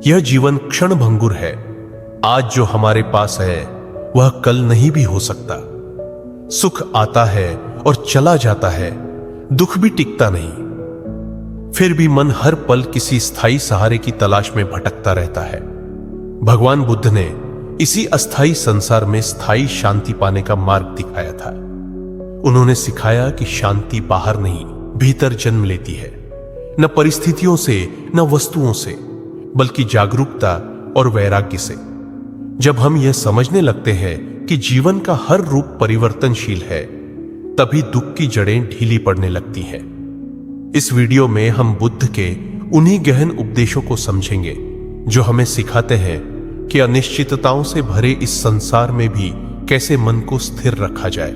यह जीवन क्षणभंगुर है। आज जो हमारे पास है वह कल नहीं भी हो सकता। सुख आता है और चला जाता है, दुख भी टिकता नहीं। फिर भी मन हर पल किसी स्थायी सहारे की तलाश में भटकता रहता है। भगवान बुद्ध ने इसी अस्थाई संसार में स्थायी शांति पाने का मार्ग दिखाया था। उन्होंने सिखाया कि शांति बाहर नहीं, भीतर जन्म लेती है, न परिस्थितियों से न वस्तुओं से, बल्कि जागरूकता और वैराग्य से। जब हम यह समझने लगते हैं कि जीवन का हर रूप परिवर्तनशील है, तभी दुख की जड़ें ढीली पड़ने लगती हैं। इस वीडियो में हम बुद्ध के उन्हीं गहन उपदेशों को समझेंगे जो हमें सिखाते हैं कि अनिश्चितताओं से भरे इस संसार में भी कैसे मन को स्थिर रखा जाए,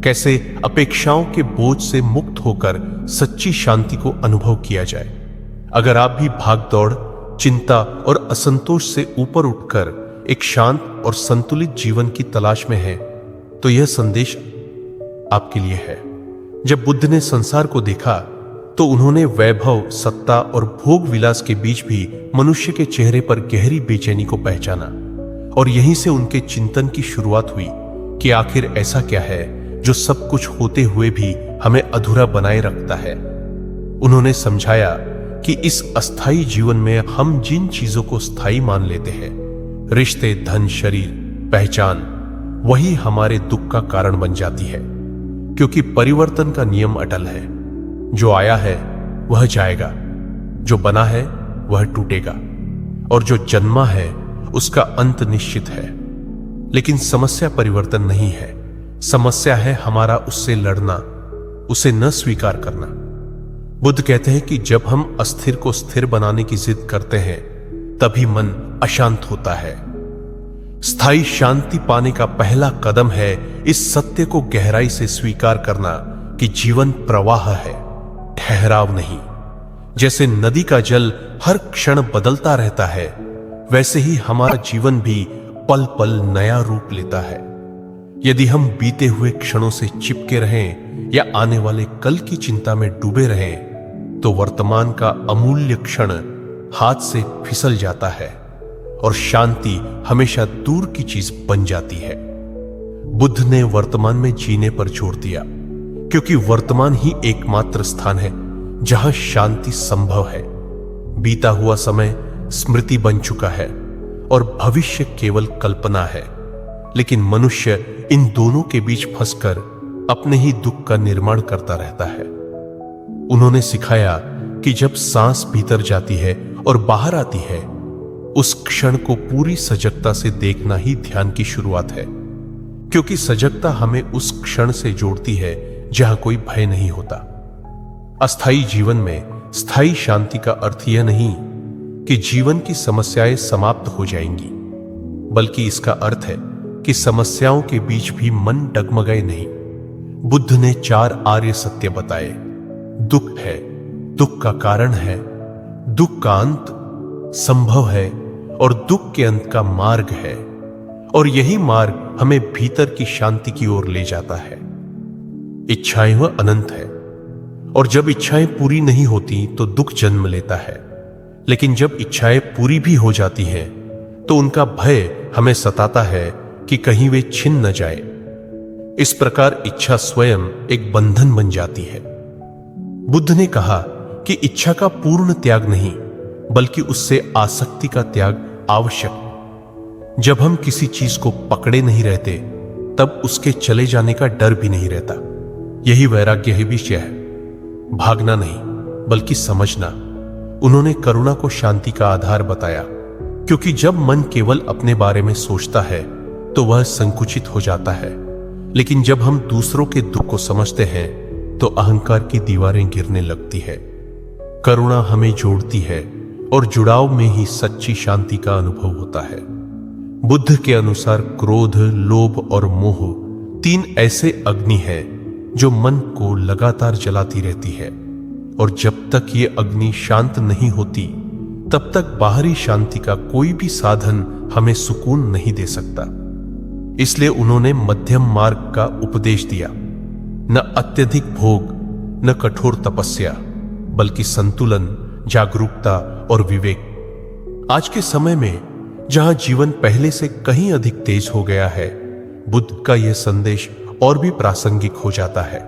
कैसे अपेक्षाओं के बोझ से मुक्त होकर सच्ची शांति को अनुभव किया जाए। अगर आप भी भागदौड़, चिंता और असंतोष से ऊपर उठकर एक शांत और संतुलित जीवन की तलाश में हैं, तो यह संदेश आपके लिए है। जब बुद्ध ने संसार को देखा तो उन्होंने वैभव, सत्ता और भोग विलास के बीच भी मनुष्य के चेहरे पर गहरी बेचैनी को पहचाना, और यहीं से उनके चिंतन की शुरुआत हुई कि आखिर ऐसा क्या है जो सब कुछ होते हुए भी हमें अधूरा बनाए रखता है। उन्होंने समझाया कि इस अस्थाई जीवन में हम जिन चीजों को स्थायी मान लेते हैं, रिश्ते, धन, शरीर, पहचान, वही हमारे दुख का कारण बन जाती है। क्योंकि परिवर्तन का नियम अटल है। जो आया है वह जाएगा, जो बना है वह टूटेगा, और जो जन्मा है उसका अंत निश्चित है। लेकिन समस्या परिवर्तन नहीं है, समस्या है हमारा उससे लड़ना, उसे न स्वीकार करना। बुद्ध कहते हैं कि जब हम अस्थिर को स्थिर बनाने की जिद करते हैं, तभी मन अशांत होता है। स्थायी शांति पाने का पहला कदम है इस सत्य को गहराई से स्वीकार करना कि जीवन प्रवाह है, ठहराव नहीं। जैसे नदी का जल हर क्षण बदलता रहता है, वैसे ही हमारा जीवन भी पल पल नया रूप लेता है। यदि हम बीते हुए क्षणों से चिपके रहें या आने वाले कल की चिंता में डूबे रहें, तो वर्तमान का अमूल्य क्षण हाथ से फिसल जाता है और शांति हमेशा दूर की चीज बन जाती है। बुद्ध ने वर्तमान में जीने पर जोर दिया, क्योंकि वर्तमान ही एकमात्र स्थान है जहां शांति संभव है। बीता हुआ समय स्मृति बन चुका है और भविष्य केवल कल्पना है। लेकिन मनुष्य इन दोनों के बीच फंसकर अपने ही दुख का निर्माण करता रहता है। उन्होंने सिखाया कि जब सांस भीतर जाती है और बाहर आती है, उस क्षण को पूरी सजगता से देखना ही ध्यान की शुरुआत है। क्योंकि सजगता हमें उस क्षण से जोड़ती है जहां कोई भय नहीं होता। अस्थाई जीवन में स्थायी शांति का अर्थ यह नहीं कि जीवन की समस्याएं समाप्त हो जाएंगी, बल्कि इसका अर्थ है कि समस्याओं के बीच भी मन डगमगाए नहीं। बुद्ध ने 4 आर्य सत्य बताए। दुख है, दुख का कारण है, दुख का अंत संभव है, और दुख के अंत का मार्ग है। और यही मार्ग हमें भीतर की शांति की ओर ले जाता है। इच्छाएं वह अनंत है, और जब इच्छाएं पूरी नहीं होती तो दुख जन्म लेता है। लेकिन जब इच्छाएं पूरी भी हो जाती हैं, तो उनका भय हमें सताता है कि कहीं वे छिन न जाए। इस प्रकार इच्छा स्वयं एक बंधन बन जाती है। बुद्ध ने कहा कि इच्छा का पूर्ण त्याग नहीं, बल्कि उससे आसक्ति का त्याग आवश्यक। जब हम किसी चीज को पकड़े नहीं रहते, तब उसके चले जाने का डर भी नहीं रहता। यही वैराग्य है विषय है, भागना नहीं बल्कि समझना। उन्होंने करुणा को शांति का आधार बताया, क्योंकि जब मन केवल अपने बारे में सोचता है तो वह संकुचित हो जाता है। लेकिन जब हम दूसरों के दुख को समझते हैं तो अहंकार की दीवारें गिरने लगती है। करुणा हमें जोड़ती है और जुड़ाव में ही सच्ची शांति का अनुभव होता है। बुद्ध के अनुसार क्रोध, लोभ और मोह 3 ऐसे अग्नि हैं जो मन को लगातार जलाती रहती है, और जब तक ये अग्नि शांत नहीं होती, तब तक बाहरी शांति का कोई भी साधन हमें सुकून नहीं दे सकता। इसलिए उन्होंने मध्यम मार्ग का उपदेश दिया। न अत्यधिक भोग, न कठोर तपस्या, बल्कि संतुलन, जागरूकता और विवेक। आज के समय में जहां जीवन पहले से कहीं अधिक तेज हो गया है, बुद्ध का यह संदेश और भी प्रासंगिक हो जाता है।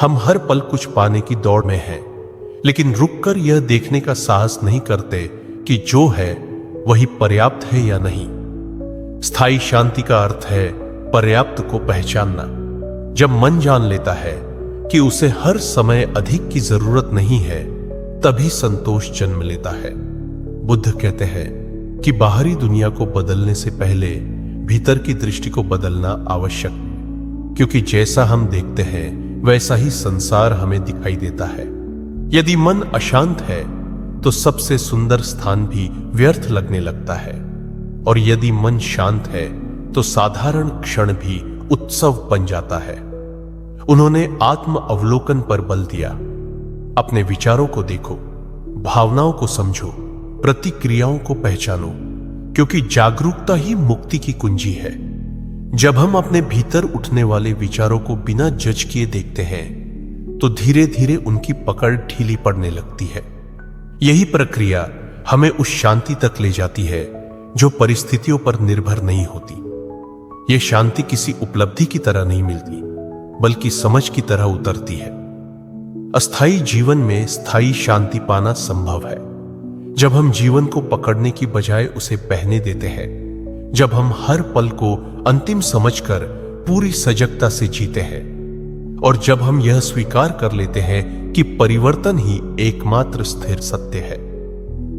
हम हर पल कुछ पाने की दौड़ में हैं, लेकिन रुककर यह देखने का साहस नहीं करते कि जो है वही पर्याप्त है या नहीं। स्थायी शांति का अर्थ है पर्याप्त को पहचानना। जब मन जान लेता है कि उसे हर समय अधिक की जरूरत नहीं है, तभी संतोष जन्म लेता है। बुद्ध कहते हैं कि बाहरी दुनिया को बदलने से पहले भीतर की दृष्टि को बदलना आवश्यक है, क्योंकि जैसा हम देखते हैं वैसा ही संसार हमें दिखाई देता है। यदि मन अशांत है तो सबसे सुंदर स्थान भी व्यर्थ लगने लगता है, और यदि मन शांत है तो साधारण क्षण भी उत्सव बन जाता है। उन्होंने आत्म अवलोकन पर बल दिया। अपने विचारों को देखो, भावनाओं को समझो, प्रतिक्रियाओं को पहचानो, क्योंकि जागरूकता ही मुक्ति की कुंजी है। जब हम अपने भीतर उठने वाले विचारों को बिना जज किए देखते हैं तो धीरे धीरे उनकी पकड़ ढीली पड़ने लगती है। यही प्रक्रिया हमें उस शांति तक ले जाती है जो परिस्थितियों पर निर्भर नहीं होती। यह शांति किसी उपलब्धि की तरह नहीं मिलती, बल्कि समझ की तरह उतरती है। अस्थायी जीवन में स्थायी शांति पाना संभव है जब हम जीवन को पकड़ने की बजाय उसे बहने देते हैं, जब हम हर पल को अंतिम समझकर पूरी सजगता से जीते हैं, और जब हम यह स्वीकार कर लेते हैं कि परिवर्तन ही एकमात्र स्थिर सत्य है।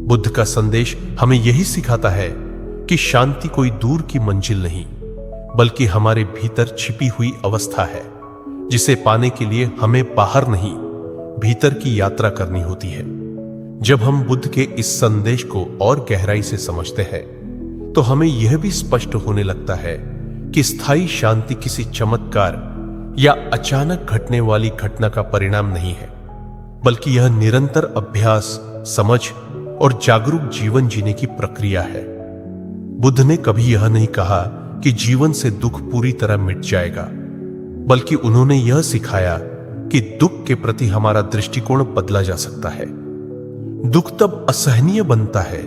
बुद्ध का संदेश हमें यही सिखाता है कि शांति कोई दूर की मंजिल नहीं, बल्कि हमारे भीतर छिपी हुई अवस्था है, जिसे पाने के लिए हमें बाहर नहीं, भीतर की यात्रा करनी होती है। जब हम बुद्ध के इस संदेश को और गहराई से समझते हैं तो हमें यह भी स्पष्ट होने लगता है कि स्थायी शांति किसी चमत्कार या अचानक घटने वाली घटना का परिणाम नहीं है, बल्कि यह निरंतर अभ्यास, समझ और जागरूक जीवन जीने की प्रक्रिया है। बुद्ध ने कभी यह नहीं कहा कि जीवन से दुख पूरी तरह मिट जाएगा, बल्कि उन्होंने यह सिखाया कि दुख के प्रति हमारा दृष्टिकोण बदला जा सकता है। दुख तब असहनीय बनता है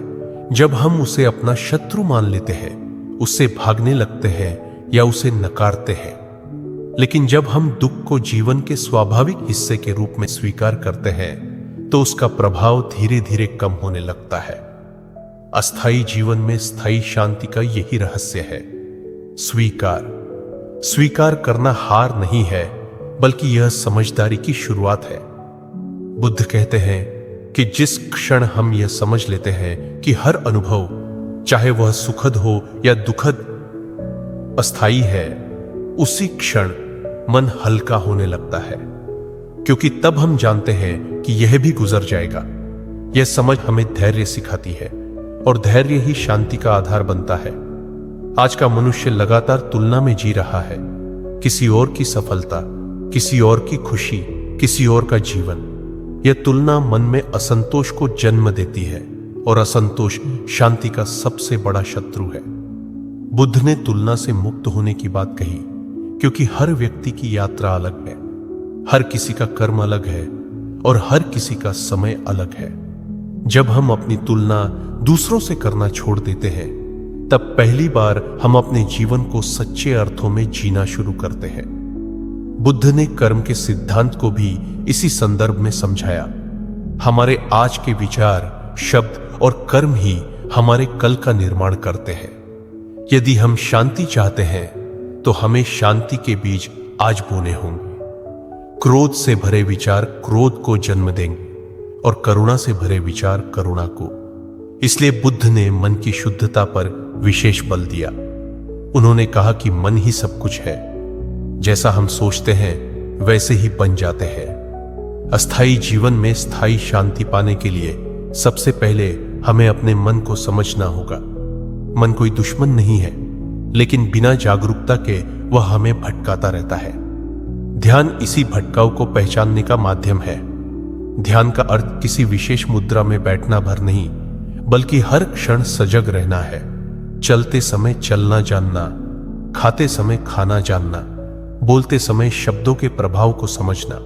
जब हम उसे अपना शत्रु मान लेते हैं, उससे भागने लगते हैं या उसे नकारते हैं। लेकिन जब हम दुख को जीवन के स्वाभाविक हिस्से के रूप में स्वीकार करते हैं तो उसका प्रभाव धीरे धीरे कम होने लगता है। अस्थायी जीवन में स्थायी शांति का यही रहस्य है। स्वीकार करना हार नहीं है, बल्कि यह समझदारी की शुरुआत है। बुद्ध कहते हैं कि जिस क्षण हम यह समझ लेते हैं कि हर अनुभव, चाहे वह सुखद हो या दुखद, अस्थायी है, उसी क्षण मन हल्का होने लगता है, क्योंकि तब हम जानते हैं कि यह भी गुजर जाएगा। यह समझ हमें धैर्य सिखाती है, और धैर्य ही शांति का आधार बनता है। आज का मनुष्य लगातार तुलना में जी रहा है, किसी और की सफलता, किसी और की खुशी, किसी और का जीवन। यह तुलना मन में असंतोष को जन्म देती है, और असंतोष शांति का सबसे बड़ा शत्रु है। बुद्ध ने तुलना से मुक्त होने की बात कही, क्योंकि हर व्यक्ति की यात्रा अलग है, हर किसी का कर्म अलग है, और हर किसी का समय अलग है। जब हम अपनी तुलना दूसरों से करना छोड़ देते हैं, तब पहली बार हम अपने जीवन को सच्चे अर्थों में जीना शुरू करते हैं। बुद्ध ने कर्म के सिद्धांत को भी इसी संदर्भ में समझाया। हमारे आज के विचार, शब्द और कर्म ही हमारे कल का निर्माण करते हैं। यदि हम शांति चाहते हैं तो हमें शांति के बीज आज बोने होंगे। क्रोध से भरे विचार क्रोध को जन्म देंगे, और करुणा से भरे विचार करुणा को। इसलिए बुद्ध ने मन की शुद्धता पर विशेष बल दिया। उन्होंने कहा कि मन ही सब कुछ है, जैसा हम सोचते हैं वैसे ही बन जाते हैं। अस्थायी जीवन में स्थायी शांति पाने के लिए सबसे पहले हमें अपने मन को समझना होगा। मन कोई दुश्मन नहीं है, लेकिन बिना जागरूकता के वह हमें भटकाता रहता है। ध्यान इसी भटकाव को पहचानने का माध्यम है। ध्यान का अर्थ किसी विशेष मुद्रा में बैठना भर नहीं, बल्कि हर क्षण सजग रहना है। चलते समय चलना जानना, खाते समय खाना जानना, बोलते समय शब्दों के प्रभाव को समझना।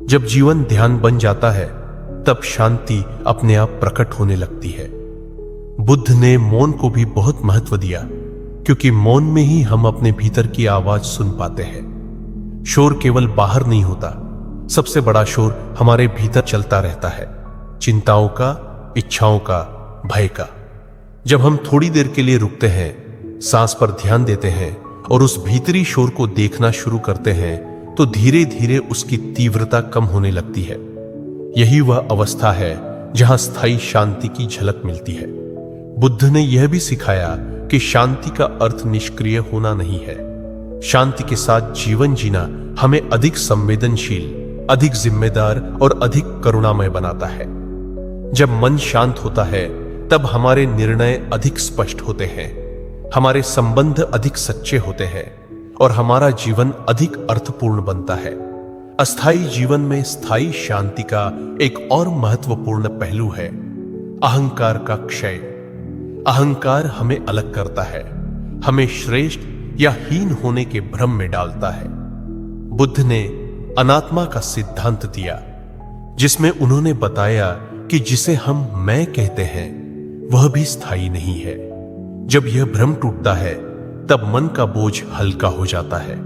जब जीवन ध्यान बन जाता है, तब शांति अपने आप प्रकट होने लगती है। बुद्ध ने मौन को भी बहुत महत्व दिया, क्योंकि मौन में ही हम अपने भीतर की आवाज सुन पाते हैं। शोर केवल बाहर नहीं होता, सबसे बड़ा शोर हमारे भीतर चलता रहता है, चिंताओं का, इच्छाओं का, भय का। जब हम थोड़ी देर के लिए रुकते हैं, सांस पर ध्यान देते हैं और उस भीतरी शोर को देखना शुरू करते हैं, तो धीरे धीरे उसकी तीव्रता कम होने लगती है। यही वह अवस्था है जहां स्थायी शांति की झलक मिलती है। बुद्ध ने यह भी सिखाया कि शांति का अर्थ निष्क्रिय होना नहीं है। शांति के साथ जीवन जीना हमें अधिक संवेदनशील, अधिक जिम्मेदार और अधिक करुणामय बनाता है। जब मन शांत होता है, तब हमारे निर्णय अधिक स्पष्ट होते हैं, हमारे संबंध अधिक सच्चे होते हैं और हमारा जीवन अधिक अर्थपूर्ण बनता है। अस्थायी जीवन में स्थायी शांति का एक और महत्वपूर्ण पहलू है अहंकार का क्षय। अहंकार हमें अलग करता है, हमें श्रेष्ठ या हीन होने के भ्रम में डालता है। बुद्ध ने अनात्मा का सिद्धांत दिया, जिसमें उन्होंने बताया कि जिसे हम मैं कहते हैं वह भी स्थायी नहीं है। जब यह भ्रम टूटता है, तब मन का बोझ हल्का हो जाता है,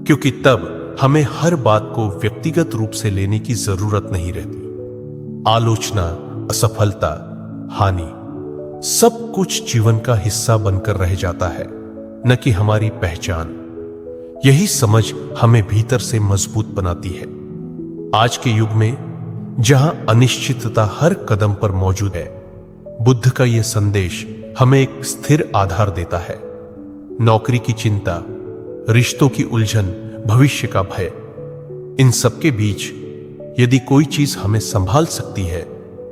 क्योंकि तब हमें हर बात को व्यक्तिगत रूप से लेने की जरूरत नहीं रहती। आलोचना, असफलता, हानि, सब कुछ जीवन का हिस्सा बनकर रह जाता है, न कि हमारी पहचान। यही समझ हमें भीतर से मजबूत बनाती है। आज के युग में जहां अनिश्चितता हर कदम पर मौजूद है, बुद्ध का यह संदेश हमें एक स्थिर आधार देता है। नौकरी की चिंता, रिश्तों की उलझन, भविष्य का भय, इन सबके बीच यदि कोई चीज हमें संभाल सकती है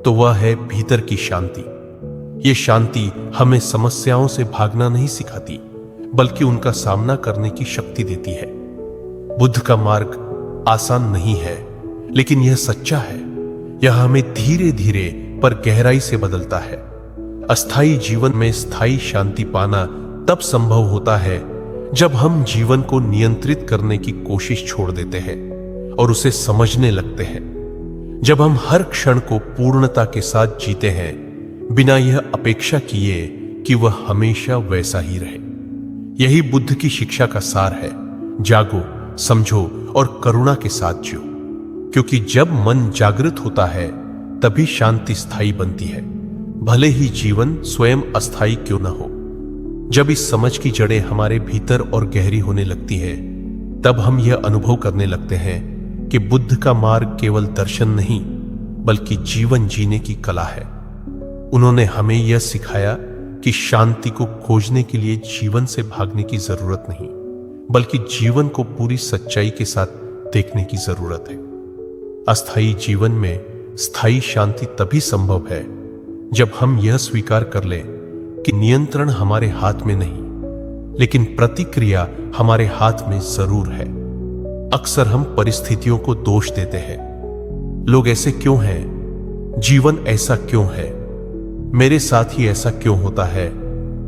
तो वह है भीतर की शांति। यह शांति हमें समस्याओं से भागना नहीं सिखाती, बल्कि उनका सामना करने की शक्ति देती है। बुद्ध का मार्ग आसान नहीं है, लेकिन यह सच्चा है। यह हमें धीरे धीरे पर गहराई से बदलता है। अस्थायी जीवन में स्थायी शांति पाना तब संभव होता है जब हम जीवन को नियंत्रित करने की कोशिश छोड़ देते हैं और उसे समझने लगते हैं। जब हम हर क्षण को पूर्णता के साथ जीते हैं, बिना यह अपेक्षा किए कि वह हमेशा वैसा ही रहे। यही बुद्ध की शिक्षा का सार है। जागो, समझो और करुणा के साथ जियो, क्योंकि जब मन जागृत होता है, तभी शांति स्थायी बनती है, भले ही जीवन स्वयं अस्थायी क्यों न हो। जब इस समझ की जड़ें हमारे भीतर और गहरी होने लगती है, तब हम यह अनुभव करने लगते हैं कि बुद्ध का मार्ग केवल दर्शन नहीं, बल्कि जीवन जीने की कला है। उन्होंने हमें यह सिखाया कि शांति को खोजने के लिए जीवन से भागने की जरूरत नहीं, बल्कि जीवन को पूरी सच्चाई के साथ देखने की जरूरत है। अस्थायी जीवन में स्थायी शांति तभी संभव है जब हम यह स्वीकार कर लें कि नियंत्रण हमारे हाथ में नहीं, लेकिन प्रतिक्रिया हमारे हाथ में जरूर है। अक्सर हम परिस्थितियों को दोष देते हैं। लोग ऐसे क्यों हैं? जीवन ऐसा क्यों है? मेरे साथ ही ऐसा क्यों होता है?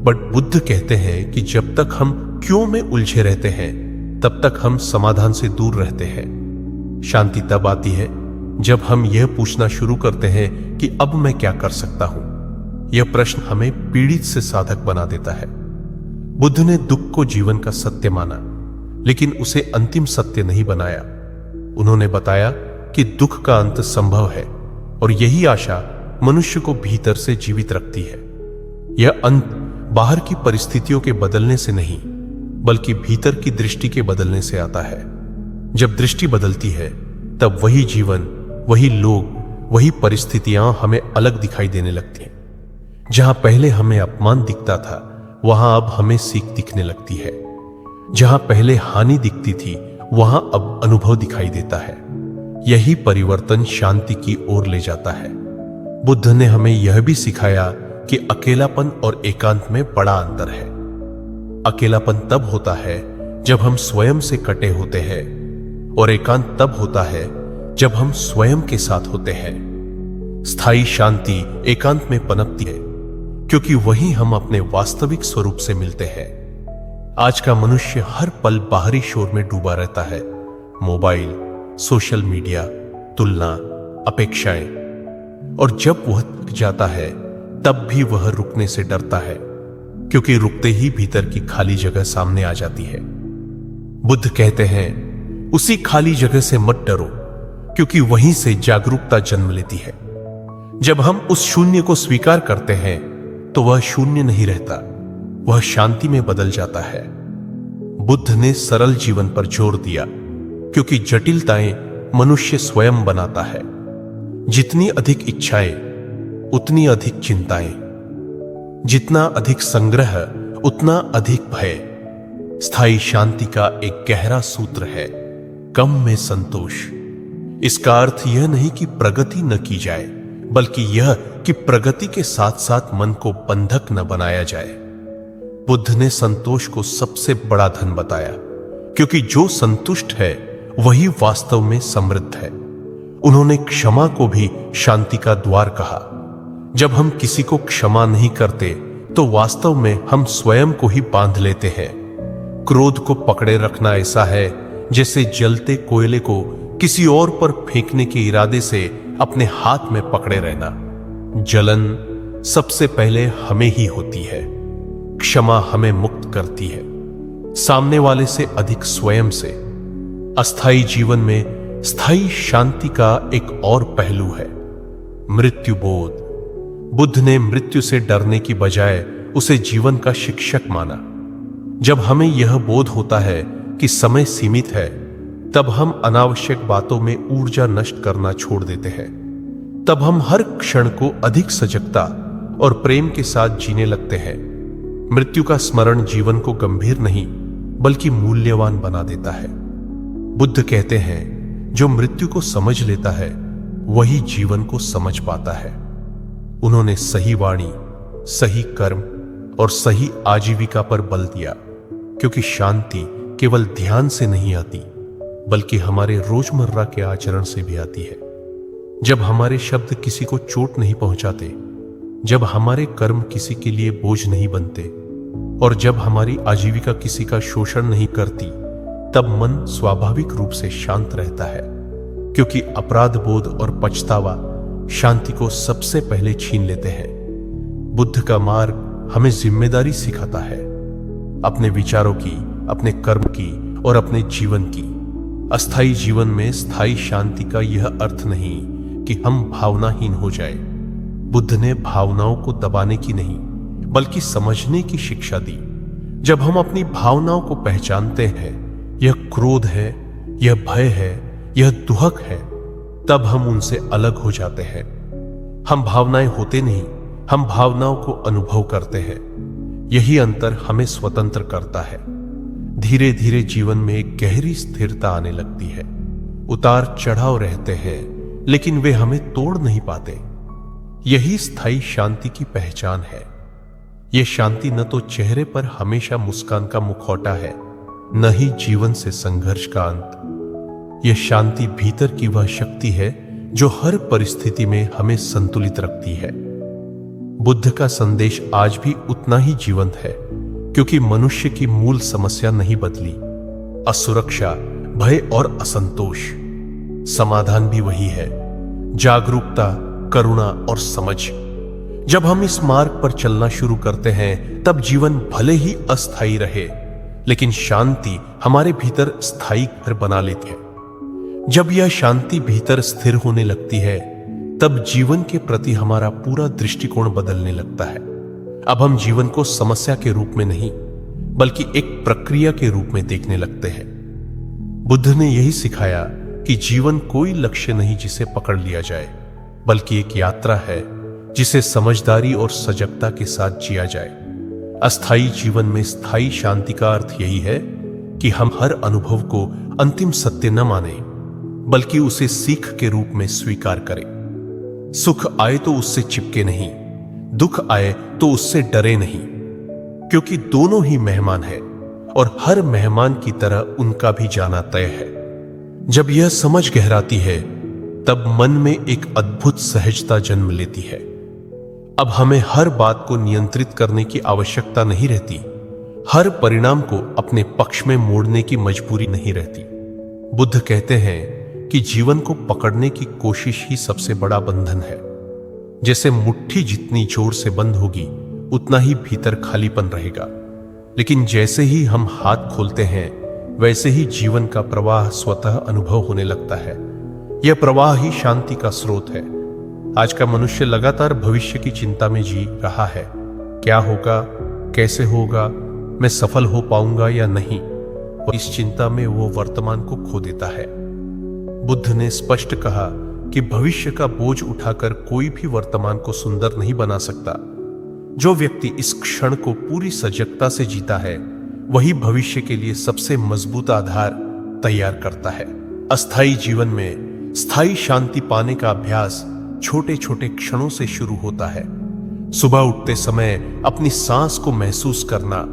बट बुद्ध कहते हैं कि जब तक हम क्यों में उलझे रहते हैं, तब तक हम समाधान से दूर रहते हैं। शांति तब आती है जब हम यह पूछना शुरू करते हैं कि अब मैं क्या कर सकता हूं। यह प्रश्न हमें पीड़ित से साधक बना देता है। बुद्ध ने दुख को जीवन का सत्य माना, लेकिन उसे अंतिम सत्य नहीं बनाया। उन्होंने बताया कि दुख का अंत संभव है और यही आशा मनुष्य को भीतर से जीवित रखती है। यह अंत बाहर की परिस्थितियों के बदलने से नहीं, बल्कि भीतर की दृष्टि के बदलने से आता है। जब दृष्टि बदलती है, तब वही जीवन, वही लोग, वही परिस्थितियां हमें अलग दिखाई देने लगती हैं। जहां पहले हमें अपमान दिखता था, वहां अब हमें सीख दिखने लगती है। जहां पहले हानि दिखती थी, वहां अब अनुभव दिखाई देता है। यही परिवर्तन शांति की ओर ले जाता है। बुद्ध ने हमें यह भी सिखाया कि अकेलापन और एकांत में बड़ा अंतर है। अकेलापन तब होता है जब हम स्वयं से कटे होते हैं, और एकांत तब होता है जब हम स्वयं के साथ होते हैं। स्थायी शांति एकांत में पनपती है, क्योंकि वहीं हम अपने वास्तविक स्वरूप से मिलते हैं। आज का मनुष्य हर पल बाहरी शोर में डूबा रहता है। मोबाइल, सोशल मीडिया, तुलना, अपेक्षाएं, और जब वह थक जाता है, तब भी वह रुकने से डरता है, क्योंकि रुकते ही भीतर की खाली जगह सामने आ जाती है। बुद्ध कहते हैं, उसी खाली जगह से मत डरो, क्योंकि वहीं से जागरूकता जन्म लेती है। जब हम उस शून्य को स्वीकार करते हैं तो वह शून्य नहीं रहता, वह शांति में बदल जाता है। बुद्ध ने सरल जीवन पर जोर दिया, क्योंकि जटिलताएं मनुष्य स्वयं बनाता है। जितनी अधिक इच्छाएं उतनी अधिक चिंताएं, जितना अधिक संग्रह उतना अधिक भय। स्थायी शांति का एक गहरा सूत्र है, कम में संतोष। इसका अर्थ यह नहीं कि प्रगति न की जाए, बल्कि यह कि प्रगति के साथ साथ मन को बंधक न बनाया जाए। बुद्ध ने संतोष को सबसे बड़ा धन बताया, क्योंकि जो संतुष्ट है वही वास्तव में समृद्ध है। उन्होंने क्षमा को भी शांति का द्वार कहा। जब हम किसी को क्षमा नहीं करते तो वास्तव में हम स्वयं को ही बांध लेते हैं। क्रोध को पकड़े रखना ऐसा है जैसे जलते कोयले को किसी और पर फेंकने के इरादे से अपने हाथ में पकड़े रहना। जलन सबसे पहले हमें ही होती है, क्षमा हमें मुक्त करती है, सामने वाले से अधिक स्वयं से। अस्थायी जीवन में स्थायी शांति का एक और पहलू है, मृत्यु बोध। बुद्ध ने मृत्यु से डरने की बजाय उसे जीवन का शिक्षक माना। जब हमें यह बोध होता है कि समय सीमित है, तब हम अनावश्यक बातों में ऊर्जा नष्ट करना छोड़ देते हैं। तब हम हर क्षण को अधिक सजगता और प्रेम के साथ जीने लगते हैं। मृत्यु का स्मरण जीवन को गंभीर नहीं बल्कि मूल्यवान बना देता है। बुद्ध कहते हैं, जो मृत्यु को समझ लेता है वही जीवन को समझ पाता है। उन्होंने सही वाणी, सही कर्म और सही आजीविका पर बल दिया, क्योंकि शांति केवल ध्यान से नहीं आती बल्कि हमारे रोजमर्रा के आचरण से भी आती है। जब हमारे शब्द किसी को चोट नहीं पहुंचाते, जब हमारे कर्म किसी के लिए बोझ नहीं बनते और जब हमारी आजीविका किसी का शोषण नहीं करती, तब मन स्वाभाविक रूप से शांत रहता है, क्योंकि अपराध बोध और पछतावा शांति को सबसे पहले छीन लेते हैं। बुद्ध का मार्ग हमें जिम्मेदारी सिखाता है, अपने विचारों की, अपने कर्म की और अपने जीवन की। अस्थायी जीवन में स्थायी शांति का यह अर्थ नहीं कि हम भावनाहीन हो जाए। बुद्ध ने भावनाओं को दबाने की नहीं बल्कि समझने की शिक्षा दी। जब हम अपनी भावनाओं को पहचानते हैं, यह क्रोध है, यह भय है, यह दुहक है, तब हम उनसे अलग हो जाते हैं। हम भावनाएं होते नहीं, हम भावनाओं को अनुभव करते हैं। यही अंतर हमें स्वतंत्र करता है। धीरे धीरे जीवन में एक गहरी स्थिरता आने लगती है। उतार चढ़ाव रहते हैं, लेकिन वे हमें तोड़ नहीं पाते। यही स्थायी शांति की पहचान है। यह शांति न तो चेहरे पर हमेशा मुस्कान का मुखौटा है, न ही जीवन से संघर्ष का अंत। यह शांति भीतर की वह शक्ति है जो हर परिस्थिति में हमें संतुलित रखती है। बुद्ध का संदेश आज भी उतना ही जीवंत है, क्योंकि मनुष्य की मूल समस्या नहीं बदली। असुरक्षा, भय और असंतोष। समाधान भी वही है, जागरूकता, करुणा और समझ। जब हम इस मार्ग पर चलना शुरू करते हैं, तब जीवन भले ही अस्थायी रहे, लेकिन शांति हमारे भीतर स्थायी घर बना लेती है। जब यह शांति भीतर स्थिर होने लगती है, तब जीवन के प्रति हमारा पूरा दृष्टिकोण बदलने लगता है। अब हम जीवन को समस्या के रूप में नहीं बल्कि एक प्रक्रिया के रूप में देखने लगते हैं। बुद्ध ने यही सिखाया कि जीवन कोई लक्ष्य नहीं जिसे पकड़ लिया जाए, बल्कि एक यात्रा है जिसे समझदारी और सजगता के साथ जिया जाए। अस्थायी जीवन में स्थायी शांति का अर्थ यही है कि हम हर अनुभव को अंतिम सत्य न माने, बल्कि उसे सीख के रूप में स्वीकार करें। सुख आए तो उससे चिपके नहीं, दुख आए तो उससे डरे नहीं, क्योंकि दोनों ही मेहमान हैं और हर मेहमान की तरह उनका भी जाना तय है। जब यह समझ गहराती है, तब मन में एक अद्भुत सहजता जन्म लेती है। अब हमें हर बात को नियंत्रित करने की आवश्यकता नहीं रहती, हर परिणाम को अपने पक्ष में मोड़ने की मजबूरी नहीं रहती। बुद्ध कहते हैं कि जीवन को पकड़ने की कोशिश ही सबसे बड़ा बंधन है। जैसे मुट्ठी जितनी जोर से बंद होगी उतना ही भीतर खालीपन रहेगा, लेकिन जैसे ही हम हाथ खोलते हैं वैसे ही जीवन का प्रवाह स्वतः अनुभव होने लगता है। यह प्रवाह ही शांति का स्रोत है। आज का मनुष्य लगातार भविष्य की चिंता में जी रहा है। क्या होगा, कैसे होगा, मैं सफल हो पाऊंगा या नहीं, और इस चिंता में वो वर्तमान को खो देता है। बुद्ध ने स्पष्ट कहा कि भविष्य का बोझ उठाकर कोई भी वर्तमान को सुंदर नहीं बना सकता। जो व्यक्ति इस क्षण को पूरी सजगता से जीता है वही भविष्य के लिए सबसे मजबूत आधार तैयार करता है। अस्थायी जीवन में स्थायी शांति पाने का अभ्यास छोटे छोटे क्षणों से शुरू होता है। सुबह उठते समय अपनी सांस को महसूस करना,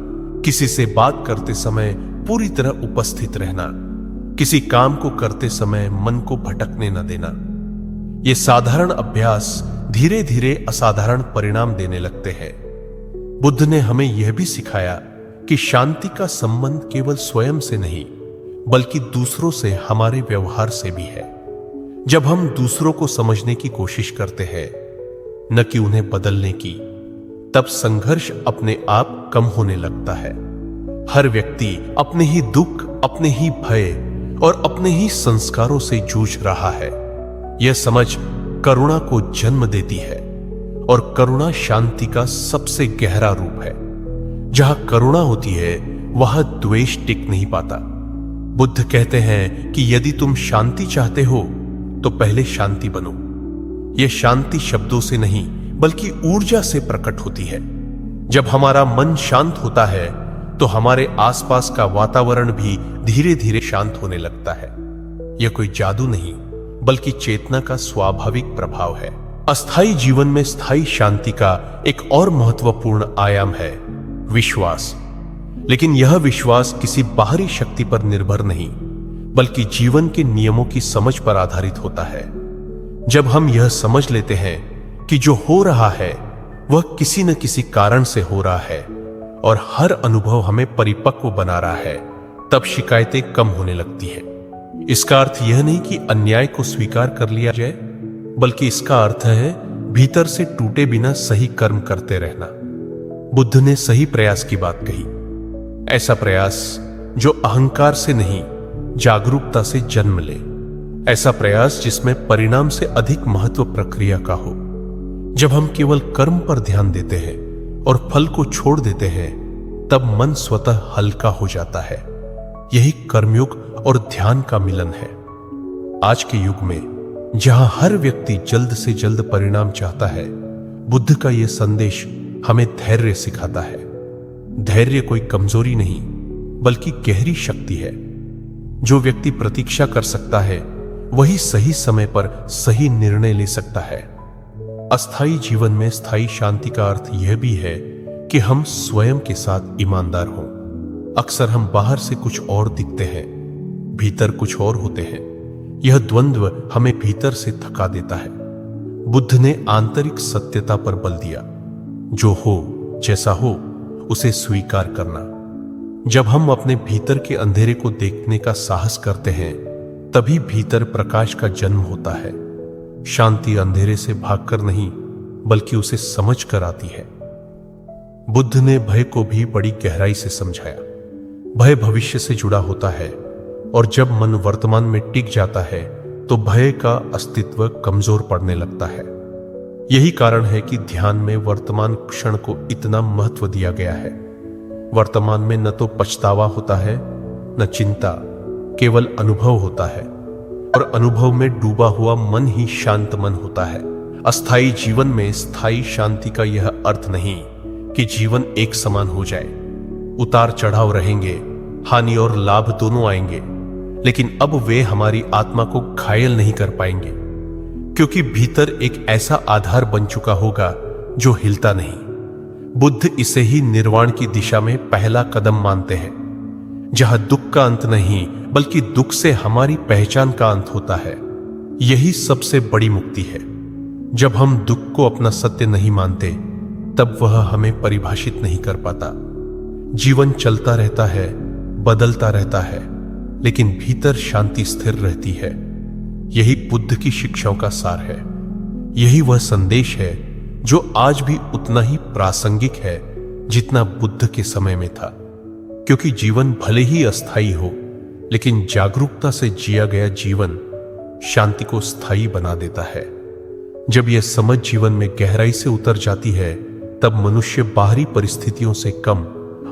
किसी से बात करते समय पूरी तरह उपस्थित रहना, किसी काम को करते समय मन को भटकने न देना। ये साधारण अभ्यास धीरे धीरे असाधारण परिणाम देने लगते हैं। बुद्ध ने हमें यह भी सिखाया कि शांति का संबंध केवल स्वयं से नहीं बल्कि दूसरों से, हमारे व्यवहार से भी है। जब हम दूसरों को समझने की कोशिश करते हैं न कि उन्हें बदलने की, तब संघर्ष अपने आप कम होने लगता है। हर व्यक्ति अपने ही दुख, अपने ही भय और अपने ही संस्कारों से जूझ रहा है। यह समझ करुणा को जन्म देती है, और करुणा शांति का सबसे गहरा रूप है। जहां करुणा होती है वहां द्वेष टिक नहीं पाता। बुद्ध कहते हैं कि यदि तुम शांति चाहते हो तो पहले शांति बनो। यह शांति शब्दों से नहीं बल्कि ऊर्जा से प्रकट होती है। जब हमारा मन शांत होता है तो हमारे आसपास का वातावरण भी धीरे धीरे शांत होने लगता है। यह कोई जादू नहीं बल्कि चेतना का स्वाभाविक प्रभाव है। अस्थायी जीवन में स्थायी शांति का एक और महत्वपूर्ण आयाम है विश्वास। लेकिन यह विश्वास किसी बाहरी शक्ति पर निर्भर नहीं बल्कि जीवन के नियमों की समझ पर आधारित होता है। जब हम यह समझ लेते हैं कि जो हो रहा है वह किसी न किसी कारण से हो रहा है और हर अनुभव हमें परिपक्व बना रहा है, तब शिकायतें कम होने लगती हैं। इसका अर्थ यह नहीं कि अन्याय को स्वीकार कर लिया जाए, बल्कि इसका अर्थ है भीतर से टूटे बिना सही कर्म करते रहना। बुद्ध ने सही प्रयास की बात कही, ऐसा प्रयास जो अहंकार से नहीं जागरूकता से जन्म ले, ऐसा प्रयास जिसमें परिणाम से अधिक महत्व प्रक्रिया का हो। जब हम केवल कर्म पर ध्यान देते हैं और फल को छोड़ देते हैं तब मन स्वतः हल्का हो जाता है। यही कर्मयोग और ध्यान का मिलन है। आज के युग में जहां हर व्यक्ति जल्द से जल्द परिणाम चाहता है, बुद्ध का यह संदेश हमें धैर्य सिखाता है। धैर्य कोई कमजोरी नहीं बल्कि गहरी शक्ति है। जो व्यक्ति प्रतीक्षा कर सकता है वही सही समय पर सही निर्णय ले सकता है। अस्थायी जीवन में स्थायी शांति का अर्थ यह भी है कि हम स्वयं के साथ ईमानदार हों। अक्सर हम बाहर से कुछ और दिखते हैं, भीतर कुछ और होते हैं। यह द्वंद्व हमें भीतर से थका देता है। बुद्ध ने आंतरिक सत्यता पर बल दिया। जो हो, जैसा हो, उसे स्वीकार करना। जब हम अपने भीतर के अंधेरे को देखने का साहस करते हैं तभी भीतर प्रकाश का जन्म होता है। शांति अंधेरे से भागकर नहीं बल्कि उसे समझ कर आती है। बुद्ध ने भय को भी बड़ी गहराई से समझाया। भय भविष्य से जुड़ा होता है और जब मन वर्तमान में टिक जाता है तो भय का अस्तित्व कमजोर पड़ने लगता है। यही कारण है कि ध्यान में वर्तमान क्षण को इतना महत्व दिया गया है। वर्तमान में न तो पछतावा होता है न चिंता, केवल अनुभव होता है, और अनुभव में डूबा हुआ मन ही शांत मन होता है। अस्थायी जीवन में स्थायी शांति का यह अर्थ नहीं कि जीवन एक समान हो जाए। उतार चढ़ाव रहेंगे, हानि और लाभ दोनों आएंगे, लेकिन अब वे हमारी आत्मा को घायल नहीं कर पाएंगे, क्योंकि भीतर एक ऐसा आधार बन चुका होगा जो हिलता नहीं। बुद्ध इसे ही निर्वाण की दिशा में पहला कदम मानते हैं, जहां दुख का अंत नहीं बल्कि दुख से हमारी पहचान का अंत होता है। यही सबसे बड़ी मुक्ति है। जब हम दुख को अपना सत्य नहीं मानते तब वह हमें परिभाषित नहीं कर पाता। जीवन चलता रहता है, बदलता रहता है, लेकिन भीतर शांति स्थिर रहती है। यही बुद्ध की शिक्षाओं का सार है। यही वह संदेश है जो आज भी उतना ही प्रासंगिक है जितना बुद्ध के समय में था, क्योंकि जीवन भले ही अस्थायी हो, लेकिन जागरूकता से जिया गया जीवन शांति को स्थायी बना देता है। जब यह समझ जीवन में गहराई से उतर जाती है, तब मनुष्य बाहरी परिस्थितियों से कम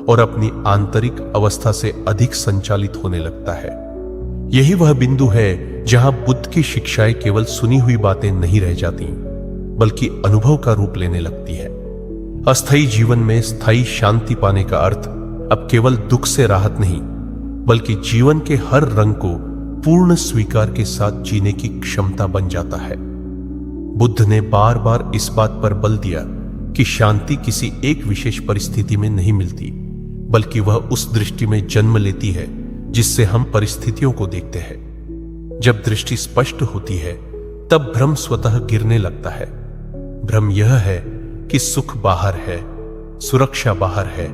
और अपनी आंतरिक अवस्था से अधिक संचालित होने लगता है। यही वह बिंदु है जहां बुद्ध की शिक्षाएं केवल सुनी हुई बातें नहीं रह जाती, बल्कि अनुभव का रूप लेने लगती है। अस्थायी जीवन में स्थायी शांति पाने का अर्थ अब केवल दुख से राहत नहीं, बल्कि जीवन के हर रंग को पूर्ण स्वीकार के साथ जीने की क्षमता बन जाता है। बुद्ध ने बार बार इस बात पर बल दिया कि शांति किसी एक विशेष परिस्थिति में नहीं मिलती, बल्कि वह उस दृष्टि में जन्म लेती है जिससे हम परिस्थितियों को देखते हैं। जब दृष्टि स्पष्ट होती है, तब भ्रम स्वतः गिरने लगता है। भ्रम यह है कि सुख बाहर है, सुरक्षा बाहर है,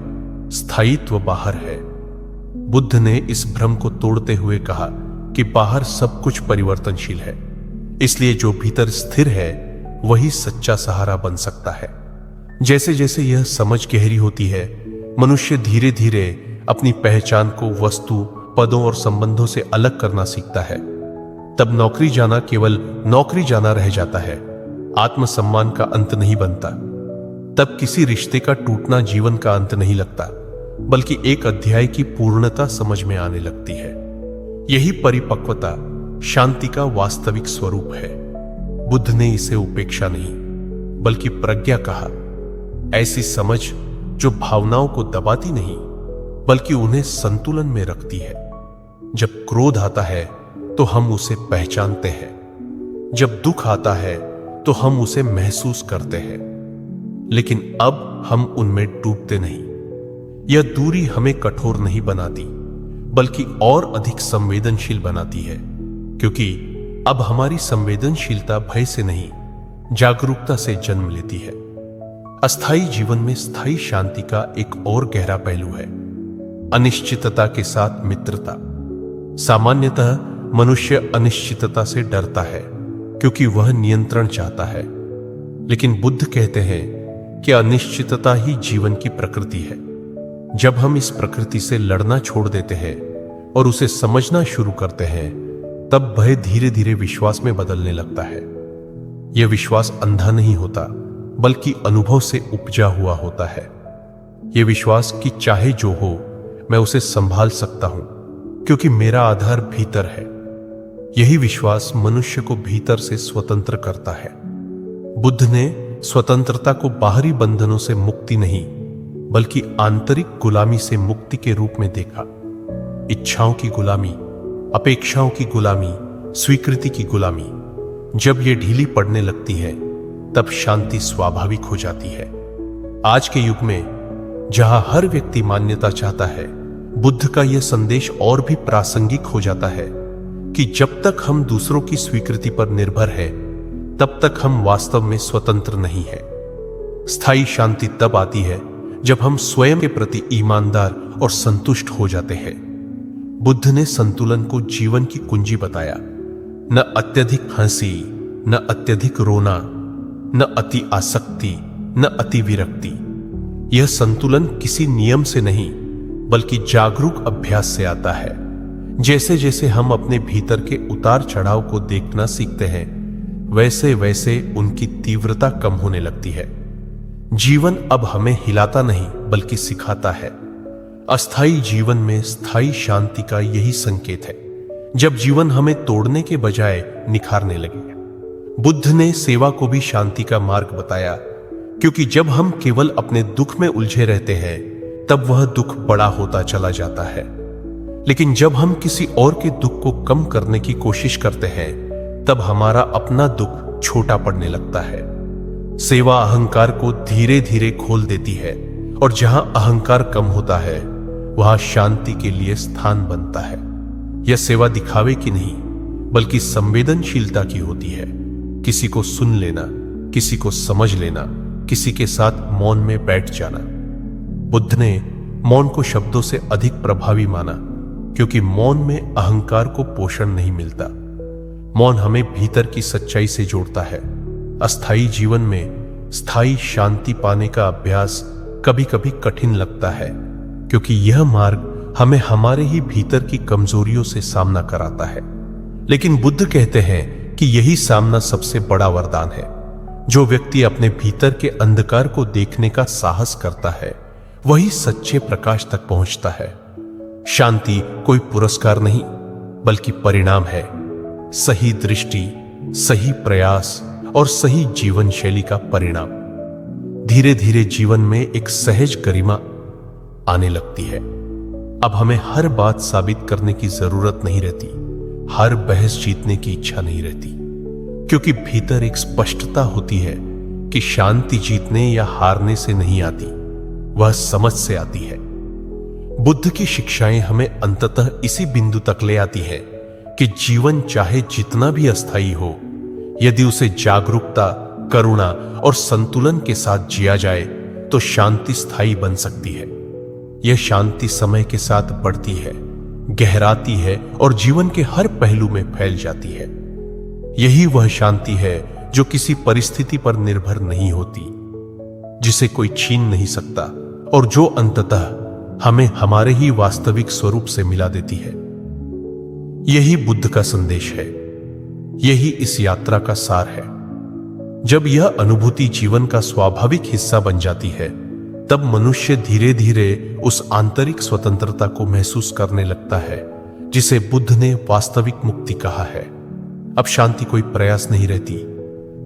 स्थायित्व बाहर है। बुद्ध ने इस भ्रम को तोड़ते हुए कहा कि बाहर सब कुछ परिवर्तनशील है, इसलिए जो भीतर स्थिर है वही सच्चा सहारा बन सकता है। जैसे जैसे यह समझ गहरी होती है, मनुष्य धीरे धीरे अपनी पहचान को वस्तु, पदों और संबंधों से अलग करना सीखता है। तब नौकरी जाना केवल नौकरी जाना रह जाता है, आत्मसम्मान का अंत नहीं बनता। तब किसी रिश्ते का टूटना जीवन का अंत नहीं लगता, बल्कि एक अध्याय की पूर्णता समझ में आने लगती है। यही परिपक्वता शांति का वास्तविक स्वरूप है। बुद्ध ने इसे उपेक्षा नहीं, बल्कि प्रज्ञा कहा। ऐसी समझ जो भावनाओं को दबाती नहीं, बल्कि उन्हें संतुलन में रखती है। जब क्रोध आता है तो हम उसे पहचानते हैं, जब दुख आता है तो हम उसे महसूस करते हैं, लेकिन अब हम उनमें डूबते नहीं। यह दूरी हमें कठोर नहीं बनाती, बल्कि और अधिक संवेदनशील बनाती है, क्योंकि अब हमारी संवेदनशीलता भय से नहीं, जागरूकता से जन्म लेती है। अस्थायी जीवन में स्थायी शांति का एक और गहरा पहलू है, अनिश्चितता के साथ मित्रता। सामान्यतः मनुष्य अनिश्चितता से डरता है, क्योंकि वह नियंत्रण चाहता है, लेकिन बुद्ध कहते हैं कि अनिश्चितता ही जीवन की प्रकृति है। जब हम इस प्रकृति से लड़ना छोड़ देते हैं और उसे समझना शुरू करते हैं, तब भय धीरे धीरे विश्वास में बदलने लगता है। यह विश्वास अंधा नहीं होता, बल्कि अनुभव से उपजा हुआ होता है। यह विश्वास कि चाहे जो हो, मैं उसे संभाल सकता हूं, क्योंकि मेरा आधार भीतर है। यही विश्वास मनुष्य को भीतर से स्वतंत्र करता है। बुद्ध ने स्वतंत्रता को बाहरी बंधनों से मुक्ति नहीं, बल्कि आंतरिक गुलामी से मुक्ति के रूप में देखा। इच्छाओं की गुलामी, अपेक्षाओं की गुलामी, स्वीकृति की गुलामी, जब ये ढीली पड़ने लगती है, तब शांति स्वाभाविक हो जाती है। आज के युग में जहां हर व्यक्ति मान्यता चाहता है, बुद्ध का यह संदेश और भी प्रासंगिक हो जाता है कि जब तक हम दूसरों की स्वीकृति पर निर्भर है, तब तक हम वास्तव में स्वतंत्र नहीं है। स्थायी शांति तब आती है जब हम स्वयं के प्रति ईमानदार और संतुष्ट हो जाते हैं। बुद्ध ने संतुलन को जीवन की कुंजी बताया। न अत्यधिक हंसी, न अत्यधिक रोना, न अति आसक्ति, न अति विरक्ति। यह संतुलन किसी नियम से नहीं, बल्कि जागरूक अभ्यास से आता है। जैसे जैसे हम अपने भीतर के उतार चढ़ाव को देखना सीखते हैं, वैसे वैसे उनकी तीव्रता कम होने लगती है। जीवन अब हमें हिलाता नहीं, बल्कि सिखाता है। अस्थायी जीवन में स्थायी शांति का यही संकेत है, जब जीवन हमें तोड़ने के बजाय निखारने लगे। बुद्ध ने सेवा को भी शांति का मार्ग बताया, क्योंकि जब हम केवल अपने दुख में उलझे रहते हैं, तब वह दुख बड़ा होता चला जाता है। लेकिन जब हम किसी और के दुख को कम करने की कोशिश करते हैं, तब हमारा अपना दुख छोटा पड़ने लगता है। सेवा अहंकार को धीरे धीरे खोल देती है, और जहां अहंकार कम होता है, वहां शांति के लिए स्थान बनता है। यह सेवा दिखावे की नहीं, बल्कि संवेदनशीलता की होती है। किसी को सुन लेना, किसी को समझ लेना, किसी के साथ मौन में बैठ जाना। बुद्ध ने मौन को शब्दों से अधिक प्रभावी माना, क्योंकि मौन में अहंकार को पोषण नहीं मिलता। मौन हमें भीतर की सच्चाई से जोड़ता है। अस्थाई जीवन में स्थायी शांति पाने का अभ्यास कभी कभी कठिन लगता है, क्योंकि यह मार्ग हमें हमारे ही भीतर की कमजोरियों से सामना कराता है। लेकिन बुद्ध कहते हैं कि यही सामना सबसे बड़ा वरदान है। जो व्यक्ति अपने भीतर के अंधकार को देखने का साहस करता है, वही सच्चे प्रकाश तक पहुंचता है। शांति कोई पुरस्कार नहीं, बल्कि परिणाम है। सही दृष्टि, सही प्रयास और सही जीवन शैली का परिणाम। धीरे धीरे जीवन में एक सहज गरिमा आने लगती है। अब हमें हर बात साबित करने की जरूरत नहीं रहती, हर बहस जीतने की इच्छा नहीं रहती, क्योंकि भीतर एक स्पष्टता होती है कि शांति जीतने या हारने से नहीं आती, वह समझ से आती है। बुद्ध की शिक्षाएं हमें अंततः इसी बिंदु तक ले आती है कि जीवन चाहे जितना भी अस्थायी हो, यदि उसे जागरूकता, करुणा और संतुलन के साथ जिया जाए तो शांति स्थायी बन सकती है। यह शांति समय के साथ बढ़ती है, गहराती है और जीवन के हर पहलू में फैल जाती है। यही वह शांति है जो किसी परिस्थिति पर निर्भर नहीं होती, जिसे कोई छीन नहीं सकता और जो अंततः हमें हमारे ही वास्तविक स्वरूप से मिला देती है। यही बुद्ध का संदेश है, यही इस यात्रा का सार है। जब यह अनुभूति जीवन का स्वाभाविक हिस्सा बन जाती है, तब मनुष्य धीरे धीरे उस आंतरिक स्वतंत्रता को महसूस करने लगता है जिसे बुद्ध ने वास्तविक मुक्ति कहा है। अब शांति कोई प्रयास नहीं रहती,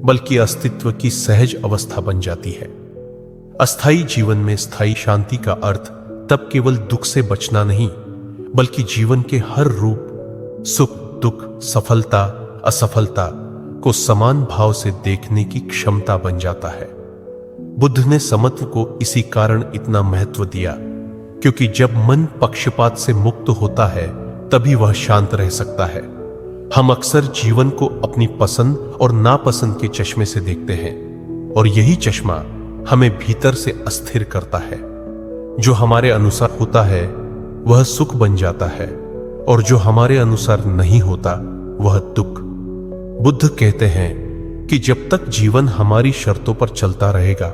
बल्कि अस्तित्व की सहज अवस्था बन जाती है। अस्थायी जीवन में स्थायी शांति का अर्थ तब केवल दुख से बचना नहीं, बल्कि जीवन के हर रूप, सुख दुख, सफलता असफलता को समान भाव से देखने की क्षमता बन जाता है। बुद्ध ने समत्व को इसी कारण इतना महत्व दिया, क्योंकि जब मन पक्षपात से मुक्त होता है तभी वह शांत रह सकता है। हम अक्सर जीवन को अपनी पसंद और नापसंद के चश्मे से देखते हैं, और यही चश्मा हमें भीतर से अस्थिर करता है। जो हमारे अनुसार होता है वह सुख बन जाता है, और जो हमारे अनुसार नहीं होता वह दुख। बुद्ध कहते हैं कि जब तक जीवन हमारी शर्तों पर चलता रहेगा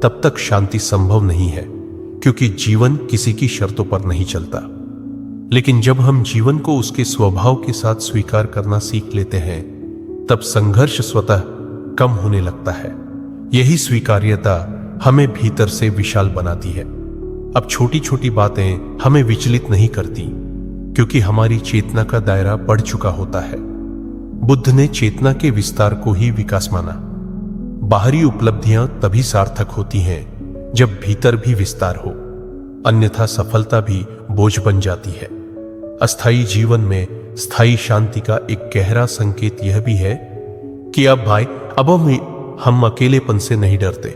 तब तक शांति संभव नहीं है, क्योंकि जीवन किसी की शर्तों पर नहीं चलता। लेकिन जब हम जीवन को उसके स्वभाव के साथ स्वीकार करना सीख लेते हैं, तब संघर्ष स्वतः कम होने लगता है। यही स्वीकार्यता हमें भीतर से विशाल बनाती है। अब छोटी छोटी बातें हमें विचलित नहीं करती, क्योंकि हमारी चेतना का दायरा बढ़ चुका होता है। बुद्ध ने चेतना के विस्तार को ही विकास माना। बाहरी उपलब्धियां तभी सार्थक होती हैं जब भीतर भी विस्तार हो, अन्यथा सफलता भी बोझ बन जाती है। अस्थायी जीवन में स्थायी शांति का एक गहरा संकेत यह भी है कि अब हम अकेलेपन से नहीं डरते।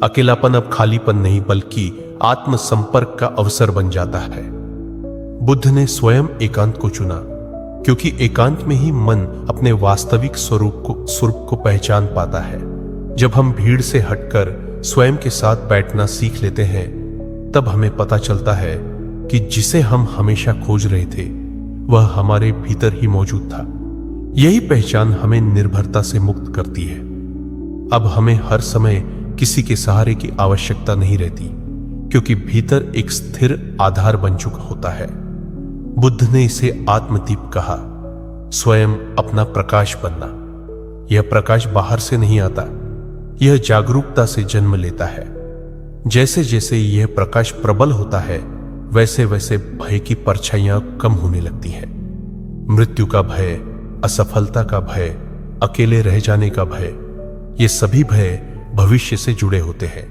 अकेलापन अब खालीपन नहीं, बल्कि आत्म संपर्क का अवसर बन जाता है। बुद्ध ने स्वयं एकांत को चुना, क्योंकि एकांत में ही मन अपने वास्तविक स्वरूप को पहचान पाता है। जब हम भीड़ से हटकर स्वयं के साथ बैठना सीख लेते हैं, तब हमें पता चलता है कि जिसे हम हमेशा खोज रहे थे वह हमारे भीतर ही मौजूद था। यही पहचान हमें निर्भरता से मुक्त करती है। अब हमें हर समय किसी के सहारे की आवश्यकता नहीं रहती, क्योंकि भीतर एक स्थिर आधार बन चुका होता है। बुद्ध ने इसे आत्मदीप कहा, स्वयं अपना प्रकाश बनना। यह प्रकाश बाहर से नहीं आता, यह जागरूकता से जन्म लेता है। जैसे जैसे यह प्रकाश प्रबल होता है, वैसे वैसे भय की परछाइयां कम होने लगती हैं। मृत्यु का भय, असफलता का भय, अकेले रह जाने का भय, ये सभी भय भविष्य से जुड़े होते हैं।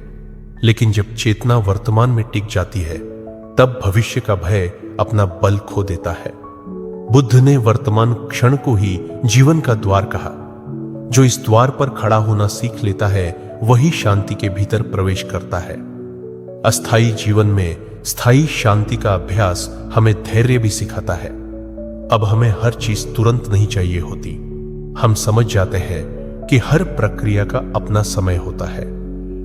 लेकिन जब चेतना वर्तमान में टिक जाती है, तब भविष्य का भय अपना बल खो देता है। बुद्ध ने वर्तमान क्षण को ही जीवन का द्वार कहा। जो इस द्वार पर खड़ा होना सीख लेता है, वही शांति के भीतर प्रवेश करता है। अस्थायी जीवन में स्थायी शांति का अभ्यास हमें धैर्य भी सिखाता है। अब हमें हर चीज तुरंत नहीं चाहिए होती। हम समझ जाते हैं कि हर प्रक्रिया का अपना समय होता है।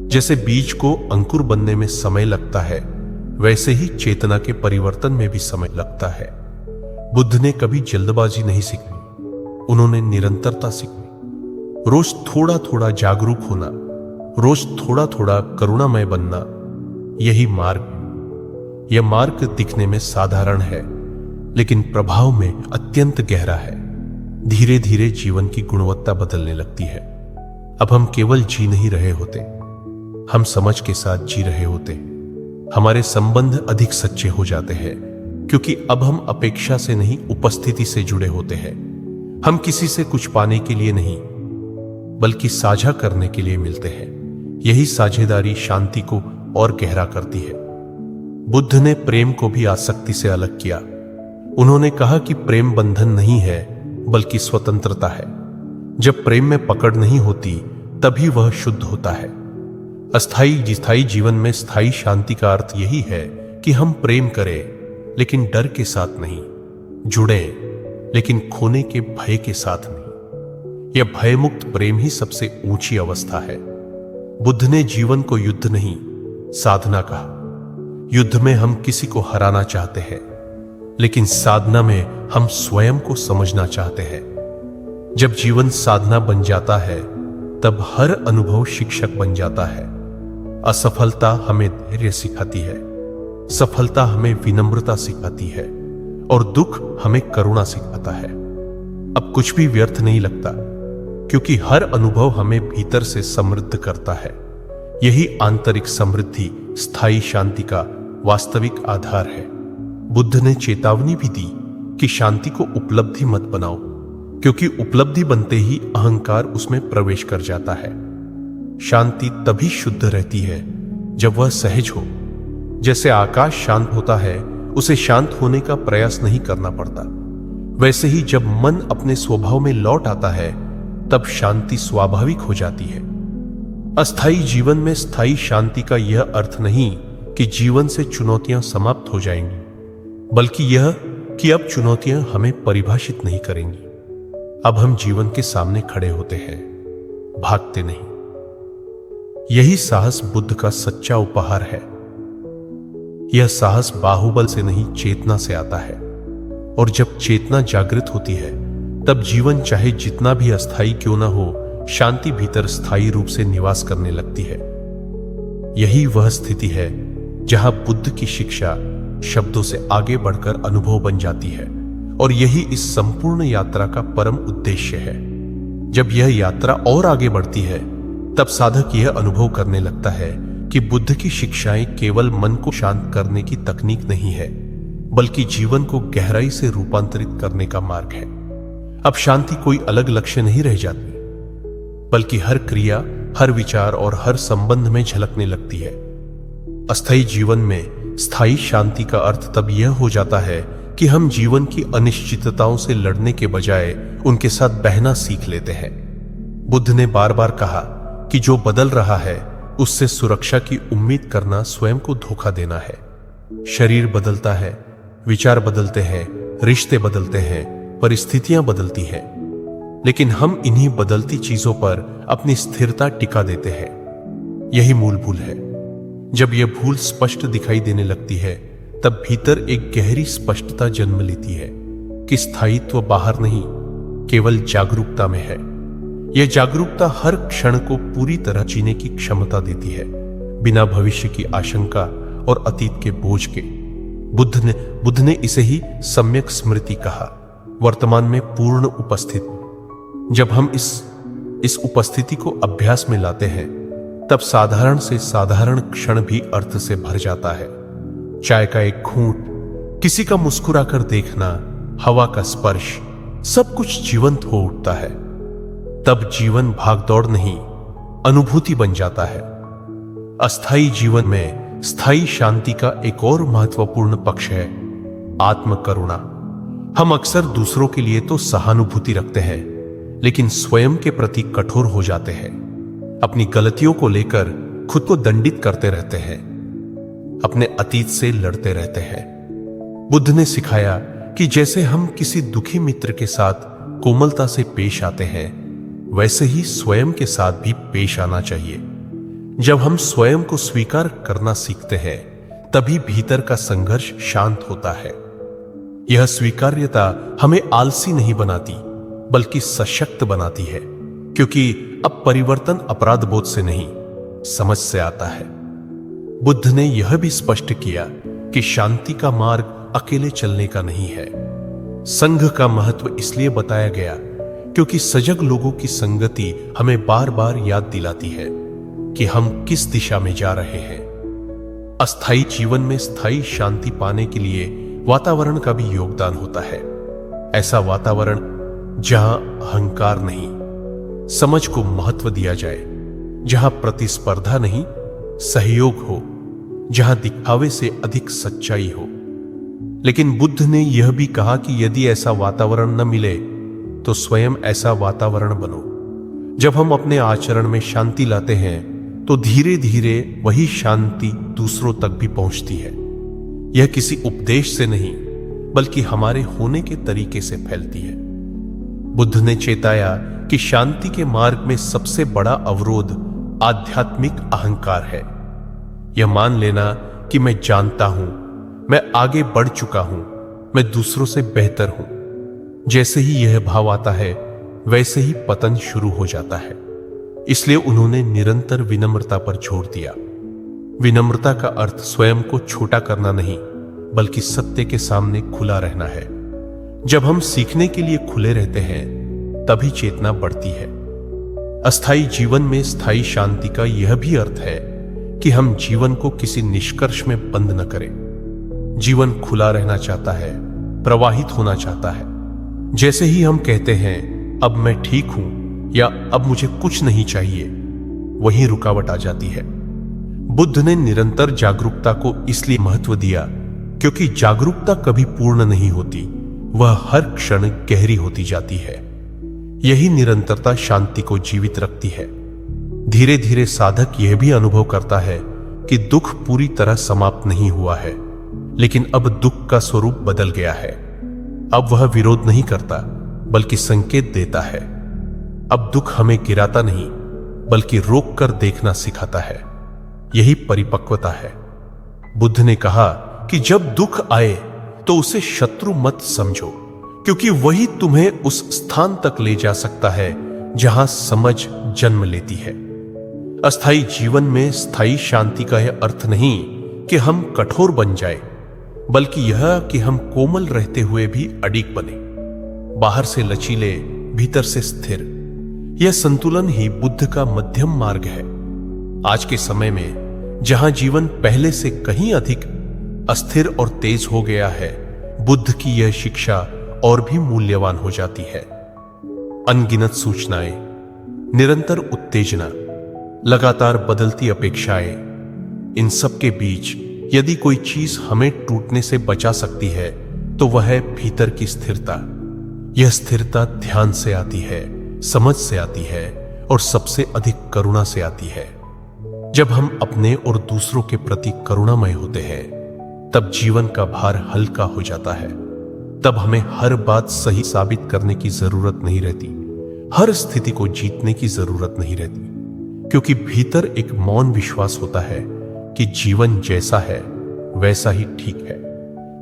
जैसे बीज को अंकुर बनने में समय लगता है, वैसे ही चेतना के परिवर्तन में भी समय लगता है। बुद्ध ने कभी जल्दबाजी नहीं सीखी, उन्होंने निरंतरता सीखी। रोज थोड़ा थोड़ा जागरूक होना, रोज थोड़ा थोड़ा करुणामय बनना, यही मार्ग। यह मार्ग दिखने में साधारण है, लेकिन प्रभाव में अत्यंत गहरा है। धीरे धीरे जीवन की गुणवत्ता बदलने लगती है। अब हम केवल जी नहीं रहे होते, हम समझ के साथ जी रहे होते। हमारे संबंध अधिक सच्चे हो जाते हैं, क्योंकि अब हम अपेक्षा से नहीं, उपस्थिति से जुड़े होते हैं। हम किसी से कुछ पाने के लिए नहीं, बल्कि साझा करने के लिए मिलते हैं। यही साझेदारी शांति को और गहरा करती है। बुद्ध ने प्रेम को भी आसक्ति से अलग किया। उन्होंने कहा कि प्रेम बंधन नहीं है, बल्कि स्वतंत्रता है। जब प्रेम में पकड़ नहीं होती, तभी वह शुद्ध होता है। अस्थाई जीवन में स्थायी शांति का अर्थ यही है कि हम प्रेम करें, लेकिन डर के साथ नहीं, जुड़े लेकिन खोने के भय के साथ नहीं। यह भयमुक्त प्रेम ही सबसे ऊंची अवस्था है। बुद्ध ने जीवन को युद्ध नहीं, साधना कहा। युद्ध में हम किसी को हराना चाहते हैं, लेकिन साधना में हम स्वयं को समझना चाहते हैं। जब जीवन साधना बन जाता है, तब हर अनुभव शिक्षक बन जाता है। असफलता हमें धैर्य सिखाती है, सफलता हमें विनम्रता सिखाती है, और दुख हमें करुणा सिखाता है। अब कुछ भी व्यर्थ नहीं लगता, क्योंकि हर अनुभव हमें भीतर से समृद्ध करता है। यही आंतरिक समृद्धि स्थायी शांति का वास्तविक आधार है। बुद्ध ने चेतावनी भी दी कि शांति को उपलब्धि मत बनाओ, क्योंकि उपलब्धि बनते ही अहंकार उसमें प्रवेश कर जाता है। शांति तभी शुद्ध रहती है जब वह सहज हो। जैसे आकाश शांत होता है, उसे शांत होने का प्रयास नहीं करना पड़ता, वैसे ही जब मन अपने स्वभाव में लौट आता है, तब शांति स्वाभाविक हो जाती है। अस्थायी जीवन में स्थायी शांति का यह अर्थ नहीं कि जीवन से चुनौतियां समाप्त हो जाएंगी, बल्कि यह कि अब चुनौतियां हमें परिभाषित नहीं करेंगी। अब हम जीवन के सामने खड़े होते हैं, भागते नहीं। यही साहस बुद्ध का सच्चा उपहार है। यह साहस बाहुबल से नहीं, चेतना से आता है। और जब चेतना जागृत होती है, तब जीवन चाहे जितना भी अस्थायी क्यों ना हो, शांति भीतर स्थायी रूप से निवास करने लगती है। यही वह स्थिति है जहां बुद्ध की शिक्षा शब्दों से आगे बढ़कर अनुभव बन जाती है, और यही इस संपूर्ण यात्रा का परम उद्देश्य है। जब यह यात्रा और आगे बढ़ती है, तब साधक यह अनुभव करने लगता है कि बुद्ध की शिक्षाएं केवल मन को शांत करने की तकनीक नहीं है, बल्कि जीवन को गहराई से रूपांतरित करने का मार्ग है। अब शांति कोई अलग लक्ष्य नहीं रह जाती, बल्कि हर क्रिया, हर विचार और हर संबंध में झलकने लगती है। अस्थायी जीवन में स्थायी शांति का अर्थ तब यह हो जाता है कि हम जीवन की अनिश्चितताओं से लड़ने के बजाय उनके साथ बहना सीख लेते हैं। बुद्ध ने बार बार कहा कि जो बदल रहा है, उससे सुरक्षा की उम्मीद करना स्वयं को धोखा देना है। शरीर बदलता है, विचार बदलते हैं, रिश्ते बदलते हैं, परिस्थितियां बदलती हैं, लेकिन हम इन्हीं बदलती चीजों पर अपनी स्थिरता टिका देते हैं। यही मूल भूल है। जब यह भूल स्पष्ट दिखाई देने लगती है, तब भीतर एक गहरी स्पष्टता जन्म लेती है कि स्थायित्व बाहर नहीं, केवल जागरूकता में है। यह जागरूकता हर क्षण को पूरी तरह जीने की क्षमता देती है, बिना भविष्य की आशंका और अतीत के बोझ के। बुद्ध ने इसे ही सम्यक स्मृति कहा, वर्तमान में पूर्ण उपस्थिति। जब हम इस उपस्थिति को अभ्यास में लाते हैं, तब साधारण से साधारण क्षण भी अर्थ से भर जाता है। चाय का एक घूंट, किसी का मुस्कुराकर देखना, हवा का स्पर्श, सब कुछ जीवंत हो उठता है। तब जीवन भागदौड़ नहीं, अनुभूति बन जाता है। अस्थायी जीवन में स्थायी शांति का एक और महत्वपूर्ण पक्ष है आत्मकरुणा। हम अक्सर दूसरों के लिए तो सहानुभूति रखते हैं, लेकिन स्वयं के प्रति कठोर हो जाते हैं। अपनी गलतियों को लेकर खुद को दंडित करते रहते हैं, अपने अतीत से लड़ते रहते हैं। बुद्ध ने सिखाया कि जैसे हम किसी दुखी मित्र के साथ कोमलता से पेश आते हैं, वैसे ही स्वयं के साथ भी पेश आना चाहिए। जब हम स्वयं को स्वीकार करना सीखते हैं, तभी भीतर का संघर्ष शांत होता है। यह स्वीकार्यता हमें आलसी नहीं बनाती, बल्कि सशक्त बनाती है। क्योंकि अब परिवर्तन अपराध बोध से नहीं, समझ से आता है। बुद्ध ने यह भी स्पष्ट किया कि शांति का मार्ग अकेले चलने का नहीं है। संघ का महत्व इसलिए बताया गया क्योंकि सजग लोगों की संगति हमें बार बार याद दिलाती है कि हम किस दिशा में जा रहे हैं। अस्थायी जीवन में स्थायी शांति पाने के लिए वातावरण का भी योगदान होता है। ऐसा वातावरण जहां अहंकार नहीं, समझ को महत्व दिया जाए, जहां प्रतिस्पर्धा नहीं, सहयोग हो, जहां दिखावे से अधिक सच्चाई हो। लेकिन बुद्ध ने यह भी कहा कि यदि ऐसा वातावरण न मिले तो स्वयं ऐसा वातावरण बनो। जब हम अपने आचरण में शांति लाते हैं तो धीरे धीरे वही शांति दूसरों तक भी पहुंचती है। यह किसी उपदेश से नहीं बल्कि हमारे होने के तरीके से फैलती है। बुद्ध ने चेताया कि शांति के मार्ग में सबसे बड़ा अवरोध आध्यात्मिक अहंकार है। यह मान लेना कि मैं जानता हूं, मैं आगे बढ़ चुका हूं, मैं दूसरों से बेहतर हूं। जैसे ही यह भाव आता है वैसे ही पतन शुरू हो जाता है। इसलिए उन्होंने निरंतर विनम्रता पर जोर दिया। विनम्रता का अर्थ स्वयं को छोटा करना नहीं बल्कि सत्य के सामने खुला रहना है। जब हम सीखने के लिए खुले रहते हैं तभी चेतना बढ़ती है। अस्थायी जीवन में स्थायी शांति का यह भी अर्थ है कि हम जीवन को किसी निष्कर्ष में बंद न करें। जीवन खुला रहना चाहता है, प्रवाहित होना चाहता है। जैसे ही हम कहते हैं अब मैं ठीक हूं या अब मुझे कुछ नहीं चाहिए, वहीं रुकावट आ जाती है। बुद्ध ने निरंतर जागरूकता को इसलिए महत्व दिया क्योंकि जागरूकता कभी पूर्ण नहीं होती, वह हर क्षण गहरी होती जाती है। यही निरंतरता शांति को जीवित रखती है। धीरे धीरे साधक यह भी अनुभव करता है कि दुख पूरी तरह समाप्त नहीं हुआ है, लेकिन अब दुख का स्वरूप बदल गया है। अब वह विरोध नहीं करता बल्कि संकेत देता है। अब दुख हमें गिराता नहीं बल्कि रोक कर देखना सिखाता है। यही परिपक्वता है। बुद्ध ने कहा कि जब दुख आए तो उसे शत्रु मत समझो, क्योंकि वही तुम्हें उस स्थान तक ले जा सकता है जहां समझ जन्म लेती है। अस्थायी जीवन में स्थायी शांति का यह अर्थ नहीं कि हम कठोर बन जाए, बल्कि यह कि हम कोमल रहते हुए भी अडिग बने, बाहर से लचीले, भीतर से स्थिर। यह संतुलन ही बुद्ध का मध्यम मार्ग है। आज के समय में जहां जीवन पहले से कहीं अधिक अस्थिर और तेज हो गया है, बुद्ध की यह शिक्षा और भी मूल्यवान हो जाती है। अनगिनत सूचनाएं, निरंतर उत्तेजना, लगातार बदलती अपेक्षाएं, इन सब के बीच यदि कोई चीज हमें टूटने से बचा सकती है तो वह है भीतर की स्थिरता। यह स्थिरता ध्यान से आती है, समझ से आती है और सबसे अधिक करुणा से आती है। जब हम अपने और दूसरों के प्रति करुणामय होते हैं तब जीवन का भार हल्का हो जाता है। तब हमें हर बात सही साबित करने की जरूरत नहीं रहती, हर स्थिति को जीतने की जरूरत नहीं रहती, क्योंकि भीतर एक मौन विश्वास होता है कि जीवन जैसा है वैसा ही ठीक है।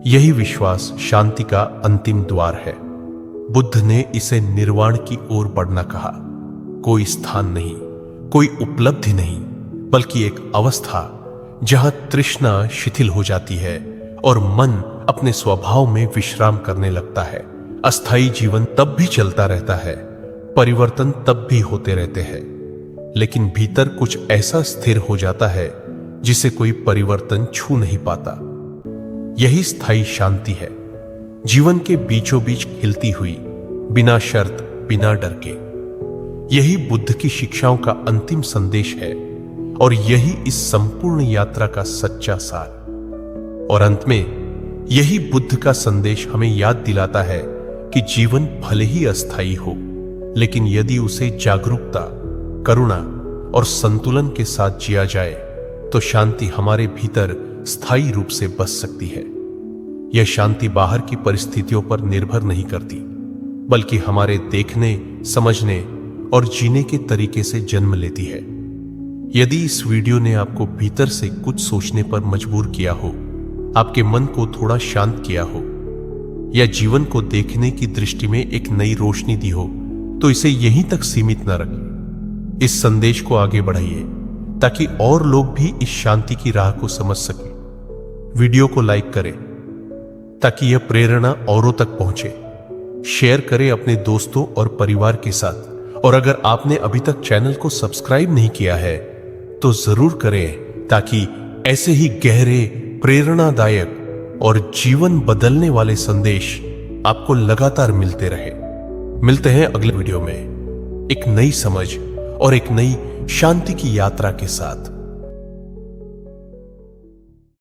यही विश्वास शांति का अंतिम द्वार है। बुद्ध ने इसे निर्वाण की ओर बढ़ना कहा। कोई स्थान नहीं, कोई उपलब्धि नहीं, बल्कि एक अवस्था जहां तृष्णा शिथिल हो जाती है और मन अपने स्वभाव में विश्राम करने लगता है। अस्थायी जीवन तब भी चलता रहता है, परिवर्तन तब भी होते रहते हैं, लेकिन भीतर कुछ ऐसा स्थिर हो जाता है जिसे कोई परिवर्तन छू नहीं पाता। यही स्थायी शांति है, जीवन के बीचों बीच खिलती हुई, बिना शर्त, बिना डर के। यही बुद्ध की शिक्षाओं का अंतिम संदेश है और यही इस संपूर्ण यात्रा का सच्चा सार। और अंत में यही बुद्ध का संदेश हमें याद दिलाता है कि जीवन भले ही अस्थायी हो, लेकिन यदि उसे जागरूकता, करुणा और संतुलन के साथ जिया जाए तो शांति हमारे भीतर स्थायी रूप से बस सकती है। यह शांति बाहर की परिस्थितियों पर निर्भर नहीं करती, बल्कि हमारे देखने, समझने और जीने के तरीके से जन्म लेती है। यदि इस वीडियो ने आपको भीतर से कुछ सोचने पर मजबूर किया हो, आपके मन को थोड़ा शांत किया हो या जीवन को देखने की दृष्टि में एक नई रोशनी दी हो, तो इसे यहीं तक सीमित न रखें। इस संदेश को आगे बढ़ाइए ताकि और लोग भी इस शांति की राह को समझ सकें। वीडियो को लाइक करें ताकि यह प्रेरणा औरों तक पहुंचे। शेयर करें अपने दोस्तों और परिवार के साथ। और अगर आपने अभी तक चैनल को सब्सक्राइब नहीं किया है तो जरूर करें ताकि ऐसे ही गहरे, प्रेरणादायक और जीवन बदलने वाले संदेश आपको लगातार मिलते रहे। मिलते हैं अगले वीडियो में एक नई समझ और एक नई शांति की यात्रा के साथ।